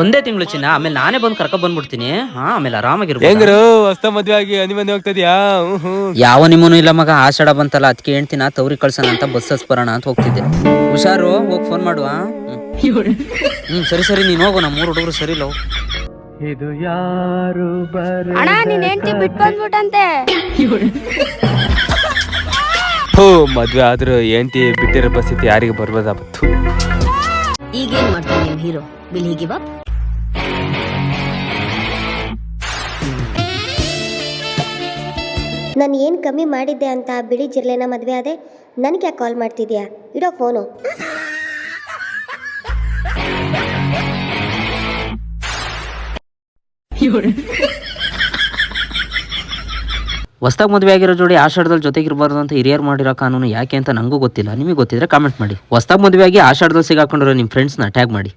ಒಂದೇ ತಿಂಗಳು ಚಿನ್ನ, ಆಮೇಲೆ ನಾನೇ ಬಂದು ಕರ್ಕೊಂಡ್ ಬಂದ್ಬಿಡ್ತೀನಿ. ಆಮೇಲೆ ಆರಾಮಾಗಿರ್ಬೋದು. ಹೆಂಗ್ರು ಹೊಸ ಮದ್ವೆ ಆಗಿ ಮನೆ ಹೋಗ್ತದ್ಯಾ? ಯಾವ ನಿಮ್ಮನು ಇಲ್ಲ ಮಗ, ಆಷಾಢ ಬಂತಲ್ಲ ಅದಕ್ಕೆ ಹೇಳ್ತೀನ ತವ್ರಿ ಕಳ್ಸೋಣ ಅಂತ ಬಸ್ ಹಸ್ಬರೋಣ ಅಂತ ಹೋಗ್ತಿದ್ದೆ. ಹುಷಾರು, ಹೋಗಿ ಫೋನ್ ಮಾಡುವ. ಸರಿ ಸರಿ, ನೀನ್ ಹೋಗು, ನಮ್ಮ 3 ಹುಡುಗರು ಸರಿ ಇಲ್ಲ. ಇದು ಯಾರು ಅಣ್ಣ ನೀನ್ ಹೆಂಡತಿ ಬಿಟ್ಟು ಬಂದ್ಬಿಟ್ಟಂತೆ. ಮದ್ವೆ ಆದ್ರೂ ಹೆಂಡತಿ ಬಿಟ್ಟಿರೋ ಪರಿಸ್ಥಿತಿ ಯಾರಿಗೆ ಬರ್ಬೋದಾಬತ್ತು. ಈಗೇನ್ ಮಾಡ್ತಾನೆ ನಿಮ್ hero? Will he give up? ನಾನು ಏನು ಕಮ್ಮಿ ಮಾಡಿದ್ದೆ ಅಂತ ಬಿಳಿ ಜಿರ್ಲೆನ ಮದುವೆ ಆದೆ? ನನಗೆ ಯಾಕೆ ಕಾಲ್ ಮಾಡ್ತಿದ್ಯಾ? ಇಡೋ ಫೋನು. ಹೊಸ್ದಾಗಿ ಮದುವೆ ಆಗಿರೋ ಜೋಡಿ ಆಷಾಢದಲ್ಲಿ ಜೊತೆಗಿರಬಾರ್ದು ಅಂತ ಹಿರಿಯರು ಮಾಡಿರೋ ಕಾನೂನು ಯಾಕೆ ಅಂತ ನಂಗೂ ಗೊತ್ತಿಲ್ಲ. ನಿಮಗೆ ಗೊತ್ತಿದ್ರೆ ಕಾಮೆಂಟ್ ಮಾಡಿ. ಹೊಸ್ದಾಗಿ ಮದುವೆ ಆಗಿ ಆಷಾಢದಲ್ಲಿ ಸಿಗಾಕೊಂಡಿರೋ ನಿಮ್ಮ ಫ್ರೆಂಡ್ಸ್ನ ಟ್ಯಾಗ್ ಮಾಡಿ.